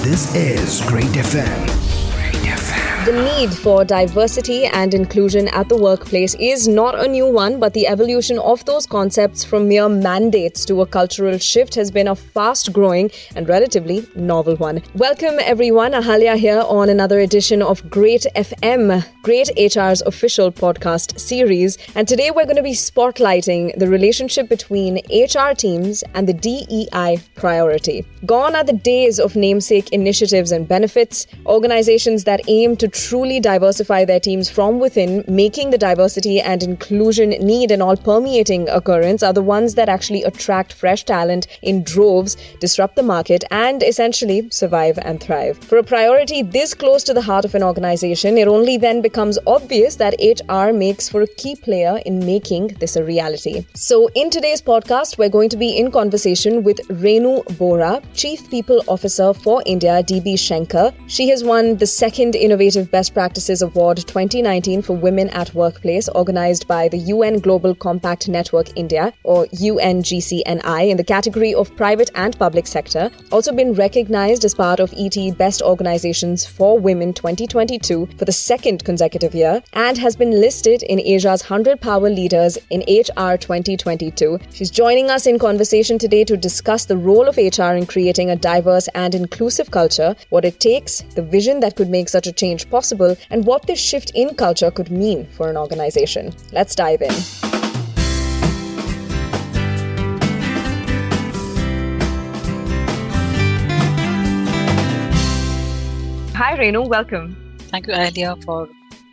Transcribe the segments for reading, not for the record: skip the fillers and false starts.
This is greytFM. The need for diversity and inclusion at the workplace is not a new one, but the evolution of those concepts from mere mandates to a cultural shift has been a fast-growing and relatively novel one. Welcome everyone, Ahalya here on another edition of greytFM, greytHR's official podcast series. And today we're going to be spotlighting the relationship between HR teams and the DEI priority. Gone are the days of namesake initiatives and benefits, organizations that aim to truly diversify their teams from within, making the diversity and inclusion need an all-permeating occurrence, are the ones that actually attract fresh talent in droves, disrupt the market, and essentially survive and thrive. For a priority this close to the heart of an organization, it only then becomes obvious that HR makes for a key player in making this a reality. So in today's podcast, we're going to be in conversation with Renu Bohra, Chief People Officer for India, DB Schenker. She has won the second Innovative Best Practices Award 2019 for Women at Workplace, organized by the UN Global Compact Network India, or UNGCNI, in the category of private and public sector. Also been recognized as part of ET Best Organizations for Women 2022 for the second consecutive year, and has been listed in Asia's 100 Power Leaders in HR 2022. She's joining us in conversation today to discuss the role of HR in creating a diverse and inclusive culture, what it takes, the vision that could make such a change possible, and what this shift in culture could mean for an organization. Let's dive in. Hi Renu, welcome. Thank you, Alia, for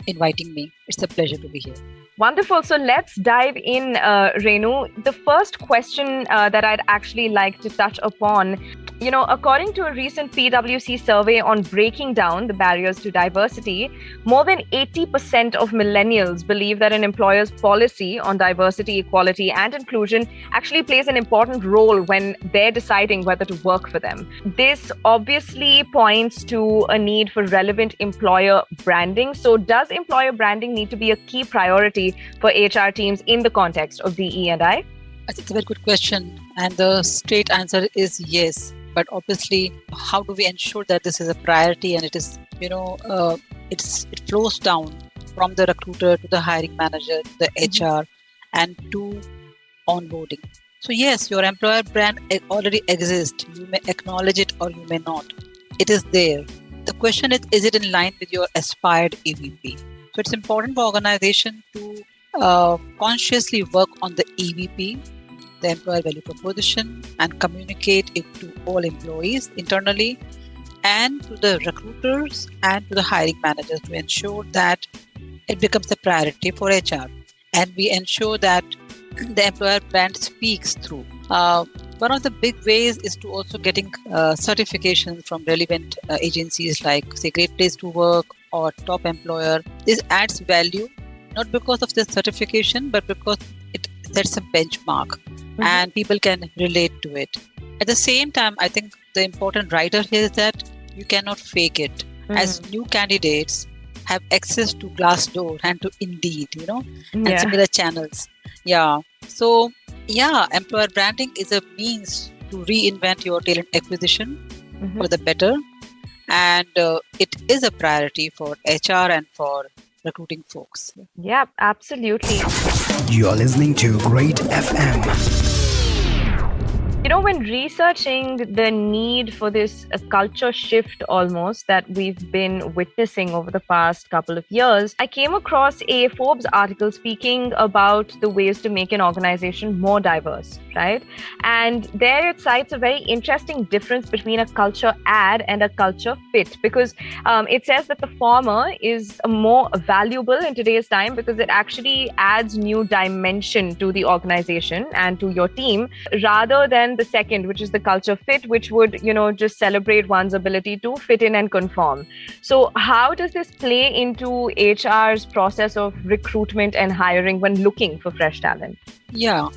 inviting me. It's a pleasure to be here. Wonderful. So let's dive in, Renu. The first question that I'd actually like to touch upon, according to a recent PwC survey on breaking down the barriers to diversity, more than 80% of millennials believe that an employer's policy on diversity, equality, and inclusion actually plays an important role when they're deciding whether to work for them. This obviously points to a need for relevant employer branding. So does employer branding need to be a key priority for HR teams in the context of DE&I? I think it's a very good question. And the straight answer is yes. But obviously, how do we ensure that this is a priority and it is, it flows down from the recruiter to the hiring manager, to the HR, and to onboarding. So yes, your employer brand already exists. You may acknowledge it or you may not. It is there. The question is it in line with your aspired EVP? So it's important for organization to consciously work on the EVP, the employer value proposition, and communicate it to all employees internally and to the recruiters and to the hiring managers to ensure that it becomes a priority for HR. And we ensure that the employer brand speaks through. One of the big ways is to also getting certifications from relevant agencies like, say, Great Place to Work or Top Employer. This adds value, not because of the certification, but because it sets a benchmark and people can relate to it. At the same time, I think the important writer here is that you cannot fake it. As new candidates have access to Glassdoor and to Indeed, and similar channels. So, employer branding is a means to reinvent your talent acquisition for the better. And it is a priority for HR and for recruiting folks. Yeah, absolutely. You're listening to greytFM. When researching the need for this culture shift almost that we've been witnessing over the past couple of years, I came across a Forbes article speaking about the ways to make an organization more diverse, right? And there it cites a very interesting difference between a culture add and a culture fit, because it says that the former is more valuable in today's time because it actually adds new dimension to the organization and to your team, rather than the second, which is the culture fit, which would, just celebrate one's ability to fit in and conform. So how does this play into HR's process of recruitment and hiring when looking for fresh talent? Yeah,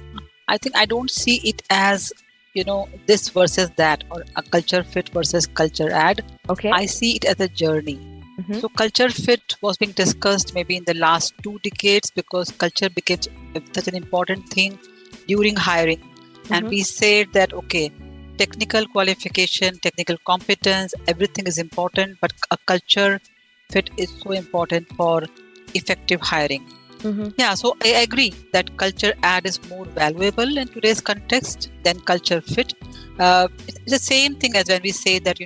I think I don't see it as, this versus that, or a culture fit versus culture add. Okay. I see it as a journey. So culture fit was being discussed maybe in the last 2 decades because culture became such an important thing during hiring. And we said that, okay, technical qualification, technical competence, everything is important, but a culture fit is so important for effective hiring. Yeah, so I agree that culture add is more valuable in today's context than culture fit. It's the same thing as when we say that,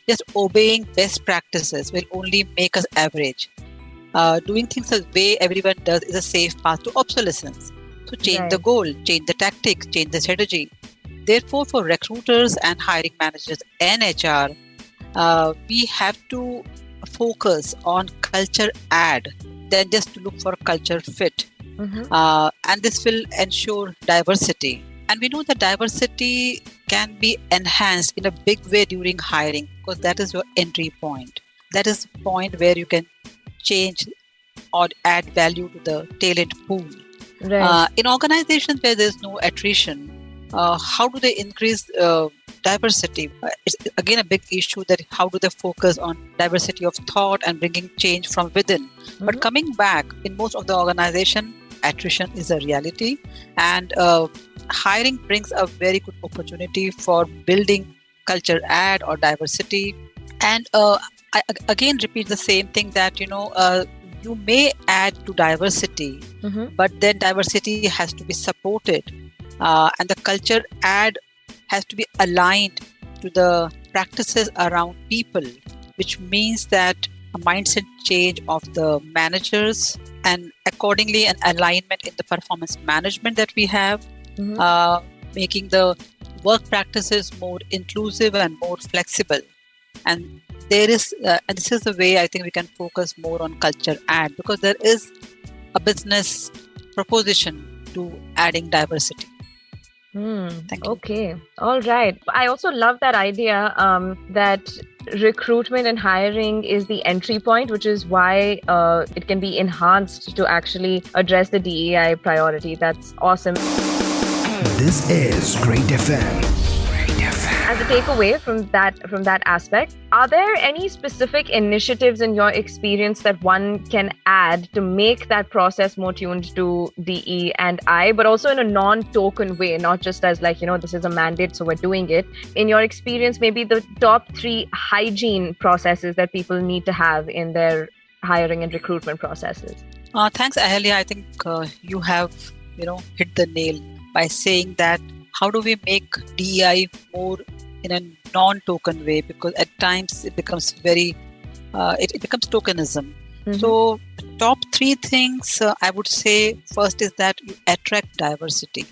just obeying best practices will only make us average. Doing things the way everyone does is a safe path to obsolescence. So change the goal, change the tactics, change the strategy. Therefore, for recruiters and hiring managers and HR, we have to focus on culture add than just to look for culture fit. And this will ensure diversity. And we know that diversity can be enhanced in a big way during hiring because that is your entry point. That is the point where you can change or add value to the talent pool. Right. In organizations where there's no attrition, how do they increase diversity? It's again a big issue that how do they focus on diversity of thought and bringing change from within. But coming back, in most of the organization, attrition is a reality, and hiring brings a very good opportunity for building culture add or diversity. And I again repeat the same thing that you may add to diversity, but then diversity has to be supported, and the culture add has to be aligned to the practices around people, which means that a mindset change of the managers and accordingly an alignment in the performance management that we have, making the work practices more inclusive and more flexible. And there is, and this is the way I think we can focus more on culture add, because there is a business proposition to adding diversity. Thank you. Okay. All right. I also love that idea that recruitment and hiring is the entry point, which is why it can be enhanced to actually address the DEI priority. That's awesome. This is Great FM. As a takeaway from that aspect, are there any specific initiatives in your experience that one can add to make that process more tuned to DE and I, but also in a non-token way, not just as this is a mandate, so we're doing it. In your experience, maybe the top 3 hygiene processes that people need to have in their hiring and recruitment processes. Thanks, Ahalya. I think you have, hit the nail by saying that how do we make DEI more in a non-token way? Because at times it becomes it becomes tokenism. So top 3 things I would say first is that you attract diversity.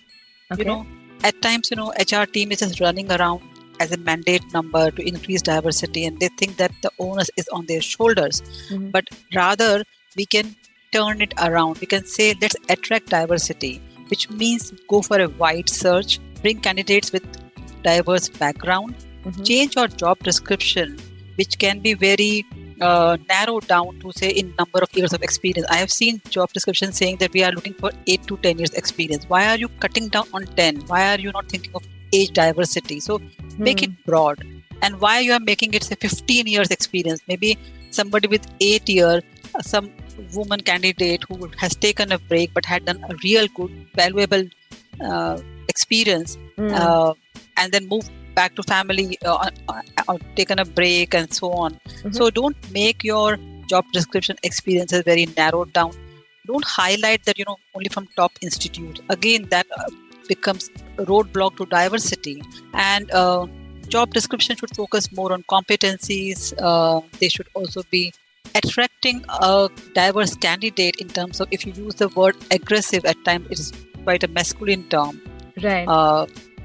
Okay. At times, HR team is just running around as a mandate number to increase diversity, and they think that the onus is on their shoulders. But rather, we can turn it around. We can say, let's attract diversity, which means go for a wide search, bring candidates with diverse background, change your job description, which can be very narrowed down to say in number of years of experience. I have seen job descriptions saying that we are looking for 8 to 10 years experience. Why are you cutting down on 10? Why are you not thinking of age diversity? So make it broad. And why you are making it say 15 years experience? Maybe somebody with 8 years, some woman candidate who has taken a break but had done a real good, valuable experience, and then moved back to family or taken a break and so on. So don't make your job description experiences very narrowed down. Don't highlight that, only from top institutes. Again, that becomes a roadblock to diversity. And job description should focus more on competencies. They should also be attracting a diverse candidate in terms of, if you use the word aggressive, at times it is quite a masculine term. Right.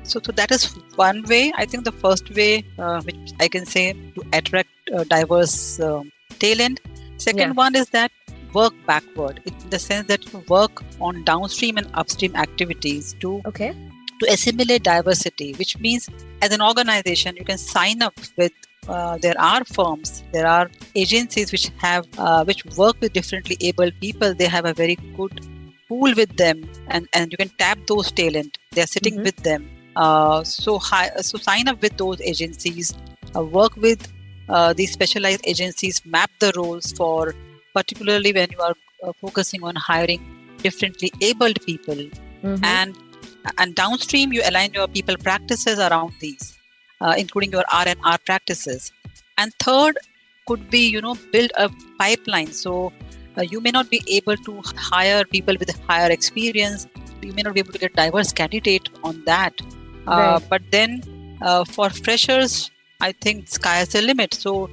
So that is one way. I think the first way, which I can say, to attract diverse talent. Second one is that work backward, in the sense that you work on downstream and upstream activities to assimilate diversity, which means as an organization, you can sign up with, there are firms, there are agencies which have which work with differently abled people. They have a very good pool with them, and you can tap those talent. They are sitting with them. So sign up with those agencies, work with these specialized agencies, map the roles for, particularly when you are focusing on hiring differently abled people, and downstream you align your people practices around these. including your R&R practices. And third could be, build a pipeline. So you may not be able to hire people with higher experience. You may not be able to get diverse candidate on that. Right. But then for freshers, I think sky is the limit. So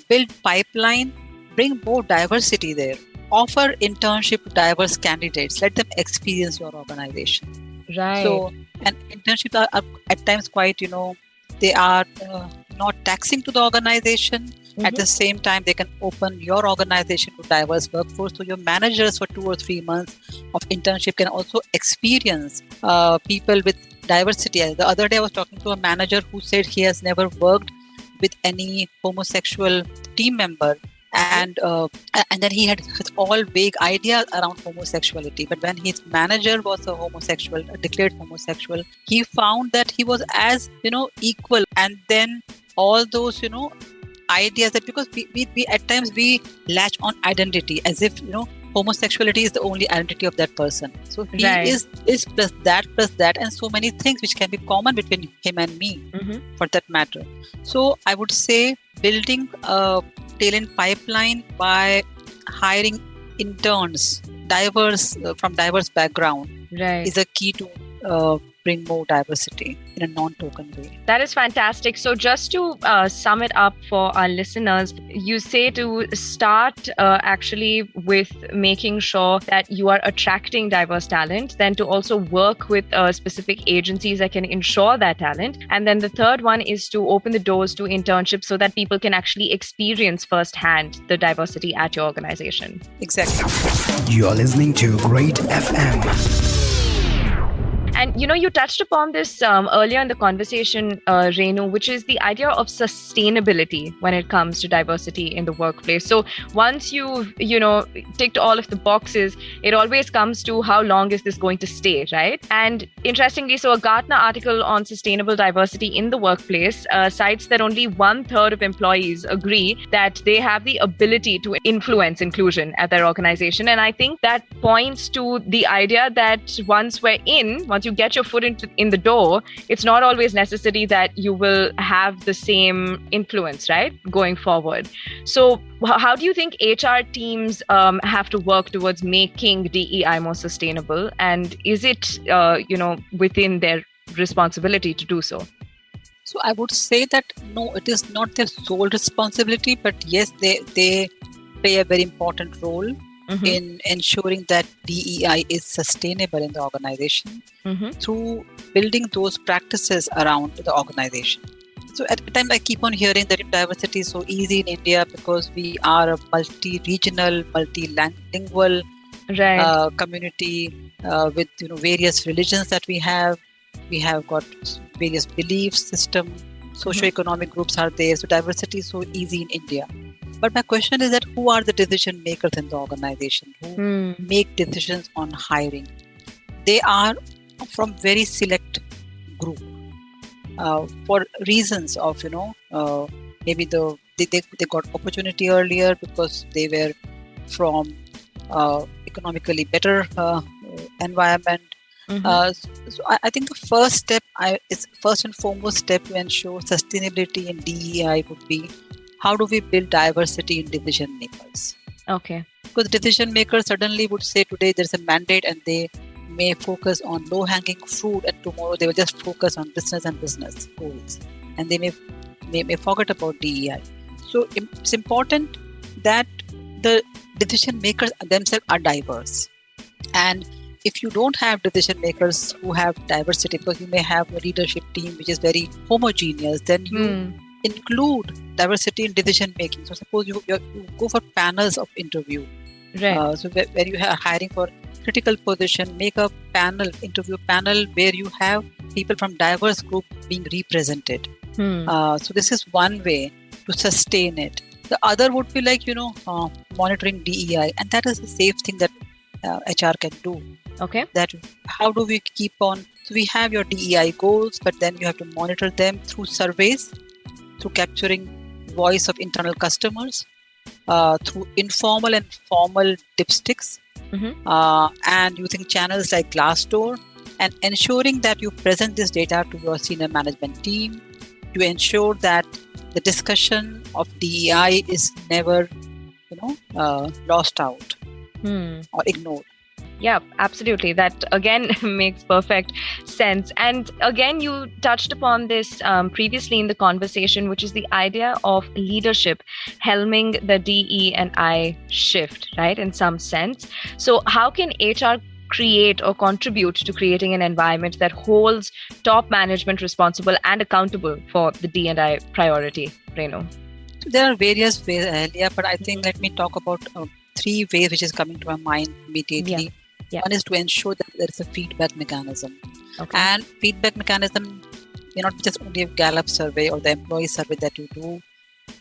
build pipeline, bring more diversity there. Offer internship to diverse candidates. Let them experience your organization. Right. So, and internships are at times quite, they are not taxing to the organization. Mm-hmm. At the same time, they can open your organization to diverse workforce. So your managers for 2 or 3 months of internship can also experience people with diversity. The other day, I was talking to a manager who said he has never worked with any homosexual team member. And then he had all vague ideas around homosexuality. But when his manager was a homosexual, a declared homosexual, he found that he was as, equal. And then all those, ideas that because we at times we latch on identity as if, homosexuality is the only identity of that person. So he is plus that and so many things which can be common between him and me for that matter. So I would say building a talent pipeline by hiring interns, from diverse background is a key to bring more diversity in a non-token way. That is fantastic. So just to sum it up for our listeners, you say to start actually with making sure that you are attracting diverse talent, then to also work with specific agencies that can ensure that talent. And then the third one is to open the doors to internships so that people can actually experience firsthand the diversity at your organization. Exactly. You're listening to Great FM. And, you touched upon this earlier in the conversation, Renu, which is the idea of sustainability when it comes to diversity in the workplace. So once you've, ticked all of the boxes, it always comes to how long is this going to stay, right? And interestingly, so a Gartner article on sustainable diversity in the workplace cites that only 1/3 of employees agree that they have the ability to influence inclusion at their organization. And I think that points to the idea that once you get your foot in the door, it's not always necessary that you will have the same influence, right, going forward. So how do you think HR teams have to work towards making DEI more sustainable? And is it, within their responsibility to do so? So I would say that no, it is not their sole responsibility, but yes, they play a very important role in ensuring that DEI is sustainable in the organization through building those practices around the organization. So at the time, I keep on hearing that diversity is so easy in India because we are a multi-regional, multilingual community with various religions that we have. We have got various belief systems, socioeconomic groups are there. So diversity is so easy in India. But my question is that who are the decision makers in the organization who make decisions on hiring? They are from very select group for reasons of, maybe they got opportunity earlier because they were from economically better environment. So I think the first and foremost step to ensure sustainability in DEI would be how do we build diversity in decision makers? Okay. Because decision makers suddenly would say today there's a mandate and they may focus on low-hanging fruit and tomorrow they will just focus on business and business goals. And they may forget about DEI. So it's important that the decision makers themselves are diverse. And if you don't have decision makers who have diversity, because you may have a leadership team which is very homogeneous, then you include diversity in decision making. So suppose you go for panels of interview. Right. So where you are hiring for critical position, make a interview panel where you have people from diverse group being represented. So this is one way to sustain it. The other would be like, monitoring DEI. And that is a safe thing that HR can do. Okay. That how do we keep on? So we have your DEI goals, but then you have to monitor them through surveys, through capturing voice of internal customers, through informal and formal dipsticks, and using channels like Glassdoor, and ensuring that you present this data to your senior management team, to ensure that the discussion of DEI is never, lost out or ignored. Yeah, absolutely. That again makes perfect sense. And again, you touched upon this previously in the conversation, which is the idea of leadership helming the DE&I shift, right? In some sense. So how can HR create or contribute to creating an environment that holds top management responsible and accountable for the D&I priority, Renu? So there are various ways, Ahalia, but I think let me talk about 3 ways which is coming to my mind immediately. Yeah. One is to ensure that there is a feedback mechanism. Okay. And feedback mechanism may not be just only a Gallup survey or the employee survey that you do,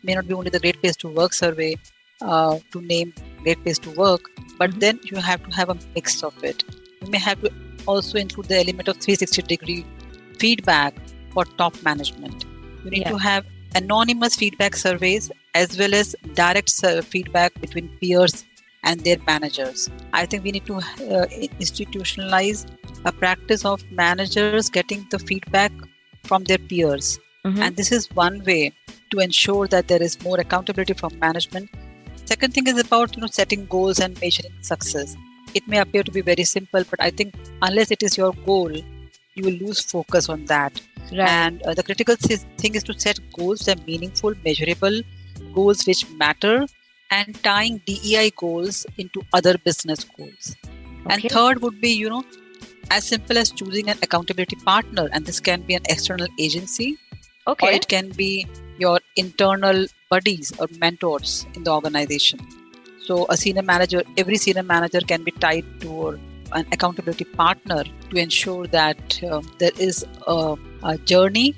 may not be only the Great Place to Work survey to name Great Place to Work, but then you have to have a mix of it. You may have to also include the element of 360-degree feedback for top management. You need to have anonymous feedback surveys as well as direct feedback between peers and their managers. I think we need to institutionalize a practice of managers getting the feedback from their peers. And this is one way to ensure that there is more accountability from management. Second thing is about setting goals and measuring success. It may appear to be very simple, but I think unless it is your goal, you will lose focus on that. Right. And the critical thing is to set goals that are meaningful, measurable, goals which matter, and tying DEI goals into other business goals. Okay. And third would be, as simple as choosing an accountability partner. And this can be an external agency, or it can be your internal buddies or mentors in the organization. So every senior manager can be tied to an accountability partner to ensure that there is a journey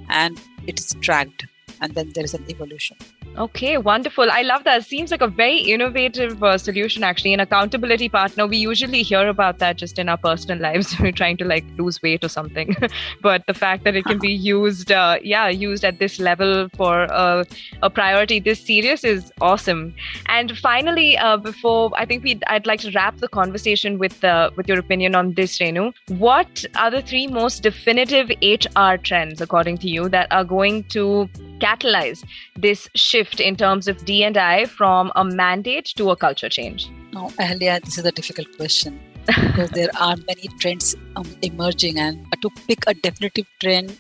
and it is tracked, and then there is an evolution. Okay, wonderful. I love that. It seems like a very innovative solution, actually. An accountability partner, we usually hear about that just in our personal lives. We're trying to lose weight or something. But the fact that it can be used at this level for a priority this serious is awesome. And finally, before I think I'd like to wrap the conversation with your opinion on this, Renu. What are the 3 most definitive HR trends, according to you, that are going to catalyze this shift in terms of D&I from a mandate to a culture change? Now, Ahalia, this is a difficult question because there are many trends emerging, and to pick a definitive trend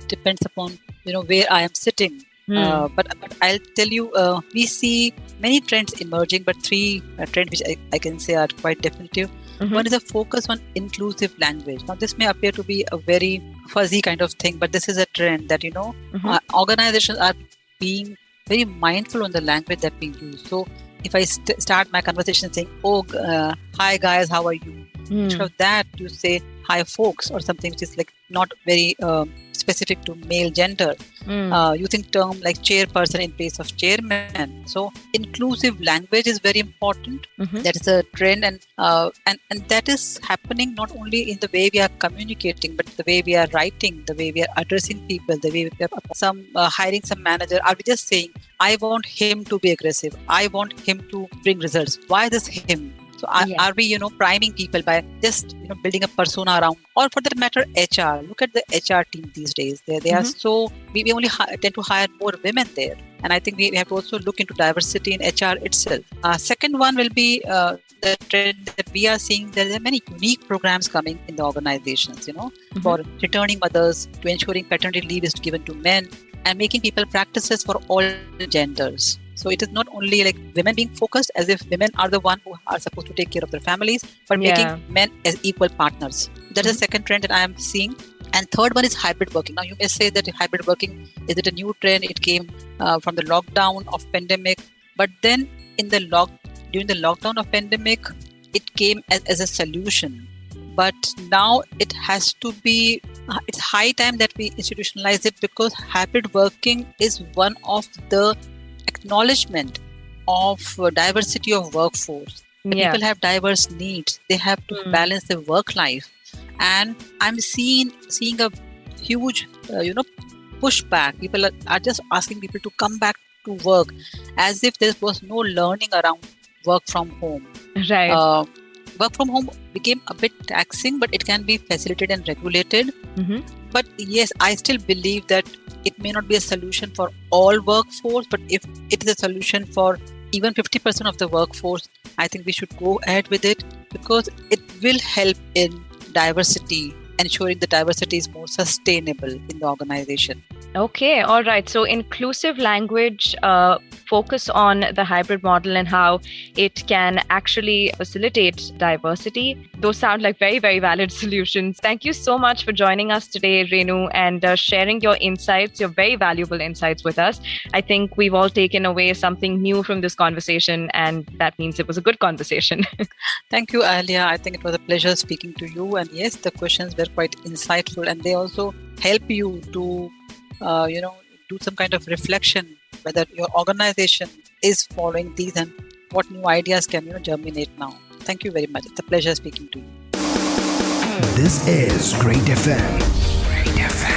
depends upon where I am sitting. But I'll tell you, we see many trends emerging, but 3 trends which I can say are quite definitive. One is a focus on inclusive language. Now, this may appear to be a very fuzzy kind of thing, but this is a trend that, organizations are being very mindful on the language that we use. So if I start my conversation saying, hi guys, how are you? Instead of that, you say, hi folks, or something which is not very specific to male gender. Using term like chairperson in place of chairman. So inclusive language is very important. That is a trend, and that is happening not only in the way we are communicating, but the way we are writing, the way we are addressing people, the way we are hiring some manager. Are we just saying, I want him to be aggressive, I want him to bring results? Why this him? So are we, priming people by just, building a persona around, or for that matter, HR? Look at the HR team these days. They are so, we only tend to hire more women there. And I think we have to also look into diversity in HR itself. Second one will be the trend that we are seeing. There are many unique programs coming in the organizations, for returning mothers, to ensuring paternity leave is given to men, and making people practices for all genders. So it is not only women being focused as if women are the one who are supposed to take care of their families, but making men as equal partners. That is the second trend that I am seeing. And third one is hybrid working. Now you may say that hybrid working, is it a new trend? It came from the lockdown of pandemic. But then during the lockdown of pandemic, it came as a solution. But now it has to be, it's high time that we institutionalize it, because hybrid working is one of the acknowledgement of diversity of workforce. People have diverse needs. They have to balance their work life. And I'm seeing a huge, pushback. People are just asking people to come back to work as if there was no learning around work from home. Right. work from home became a bit taxing, but it can be facilitated and regulated. But yes, I still believe that it may not be a solution for all workforce, but if it is a solution for even 50% of the workforce, I think we should go ahead with it, because it will help in diversity, ensuring the diversity is more sustainable in the organization. Okay, all right. So inclusive language, focus on the hybrid model and how it can actually facilitate diversity. Those sound like very, very valid solutions. Thank you so much for joining us today, Renu, and sharing your insights, your very valuable insights with us. I think we've all taken away something new from this conversation, and that means it was a good conversation. Thank you, Alia. I think it was a pleasure speaking to you. And yes, the questions were quite insightful, and they also help you to do some kind of reflection whether your organization is following these and what new ideas can germinate now. Thank you very much. It's a pleasure speaking to you. This is greytFM. greytFM.